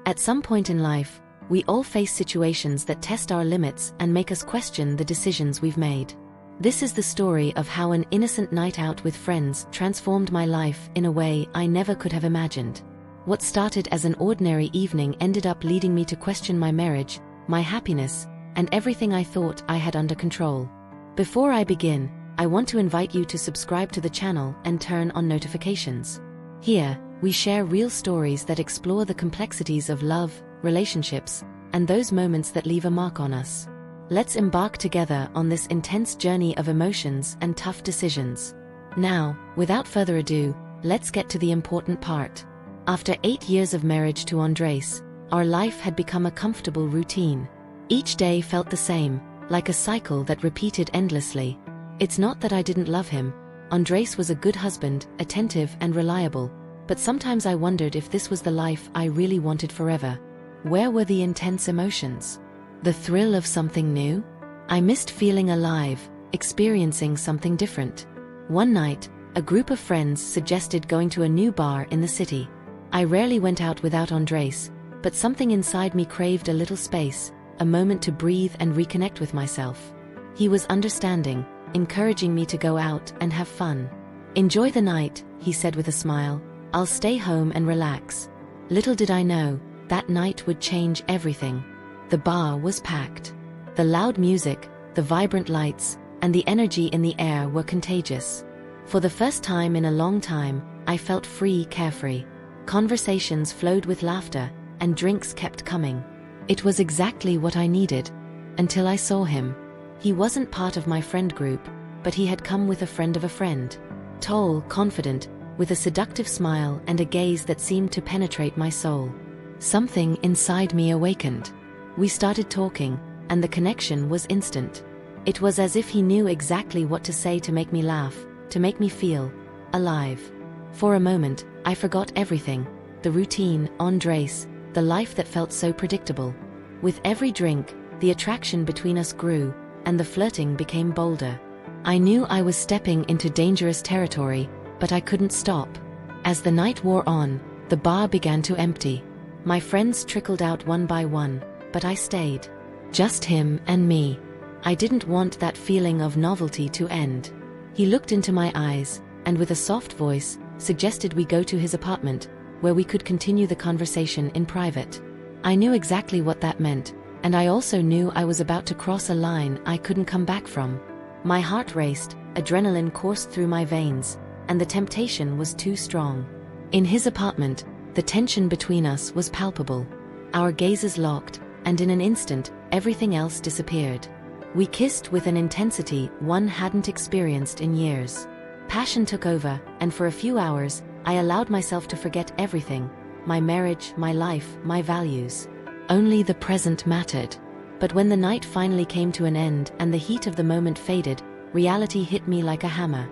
At some point in life, we all face situations that test our limits and make us question the decisions we've made. This is the story of how an innocent night out with friends transformed my life in a way I never could have imagined. What started as an ordinary evening ended up leading me to question my marriage, my happiness, and everything I thought I had under control. Before I begin, I want to invite you to subscribe to the channel and turn on notifications. Here, we share real stories that explore the complexities of love, relationships, and those moments that leave a mark on us. Let's embark together on this intense journey of emotions and tough decisions. Now, without further ado, let's get to the important part. After 8 years of marriage to Andres, our life had become a comfortable routine. Each day felt the same, like a cycle that repeated endlessly. It's not that I didn't love him. Andres was a good husband, attentive and reliable, but sometimes I wondered if this was the life I really wanted forever. Where were the intense emotions? The thrill of something new? I missed feeling alive, experiencing something different. One night, a group of friends suggested going to a new bar in the city. I rarely went out without Andres, but something inside me craved a little space, a moment to breathe and reconnect with myself. He was understanding, encouraging me to go out and have fun. "Enjoy the night," he said with a smile. "I'll stay home and relax." Little did I know, that night would change everything. The bar was packed. The loud music, the vibrant lights, and the energy in the air were contagious. For the first time in a long time, I felt free, carefree. Conversations flowed with laughter, and drinks kept coming. It was exactly what I needed, until I saw him. He wasn't part of my friend group, but he had come with a friend of a friend. Tall, confident, with a seductive smile and a gaze that seemed to penetrate my soul. Something inside me awakened. We started talking, and the connection was instant. It was as if he knew exactly what to say to make me laugh, to make me feel alive. For a moment, I forgot everything, the routine, Andres, the life that felt so predictable. With every drink, the attraction between us grew, and the flirting became bolder. I knew I was stepping into dangerous territory, but I couldn't stop. As the night wore on, the bar began to empty. My friends trickled out one by one, but I stayed. Just him and me. I didn't want that feeling of novelty to end. He looked into my eyes, and with a soft voice, suggested we go to his apartment, where we could continue the conversation in private. I knew exactly what that meant, and I also knew I was about to cross a line I couldn't come back from. My heart raced, adrenaline coursed through my veins, and the temptation was too strong. In his apartment, the tension between us was palpable. Our gazes locked, and in an instant, everything else disappeared. We kissed with an intensity one hadn't experienced in years. Passion took over, and for a few hours, I allowed myself to forget everything: my marriage, my life, my values. Only the present mattered. But when the night finally came to an end and the heat of the moment faded, reality hit me like a hammer.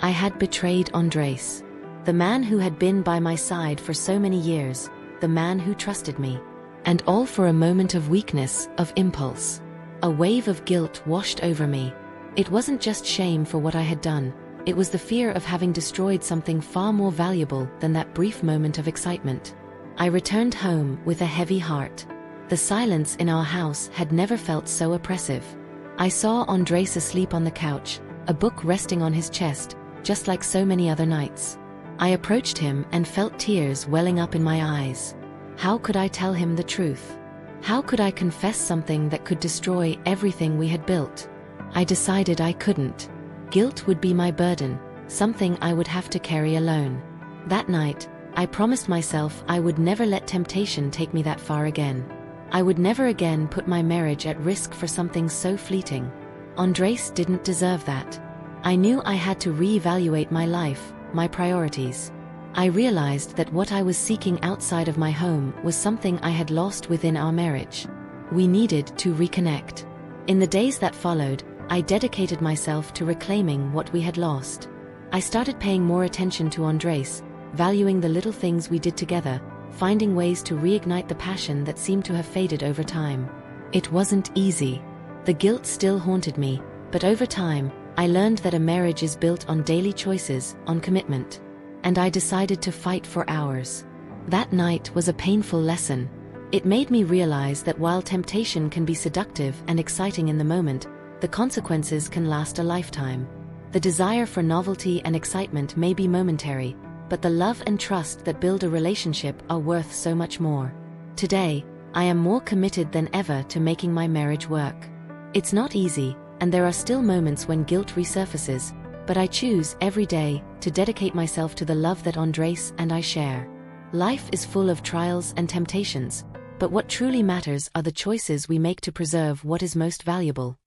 I had betrayed Andres. The man who had been by my side for so many years, the man who trusted me. And all for a moment of weakness, of impulse. A wave of guilt washed over me. It wasn't just shame for what I had done, it was the fear of having destroyed something far more valuable than that brief moment of excitement. I returned home with a heavy heart. The silence in our house had never felt so oppressive. I saw Andres asleep on the couch, a book resting on his chest, just like so many other nights. I approached him and felt tears welling up in my eyes. How could I tell him the truth? How could I confess something that could destroy everything we had built? I decided I couldn't. Guilt would be my burden, something I would have to carry alone. That night, I promised myself I would never let temptation take me that far again. I would never again put my marriage at risk for something so fleeting. Andres didn't deserve that. I knew I had to reevaluate my life, my priorities. I realized that what I was seeking outside of my home was something I had lost within our marriage. We needed to reconnect. In the days that followed, I dedicated myself to reclaiming what we had lost. I started paying more attention to Andres, valuing the little things we did together, finding ways to reignite the passion that seemed to have faded over time. It wasn't easy. The guilt still haunted me, but over time, I learned that a marriage is built on daily choices, on commitment. And I decided to fight for ours. That night was a painful lesson. It made me realize that while temptation can be seductive and exciting in the moment, the consequences can last a lifetime. The desire for novelty and excitement may be momentary, but the love and trust that build a relationship are worth so much more. Today, I am more committed than ever to making my marriage work. It's not easy, and there are still moments when guilt resurfaces, but I choose every day to dedicate myself to the love that Andres and I share. Life is full of trials and temptations, but what truly matters are the choices we make to preserve what is most valuable.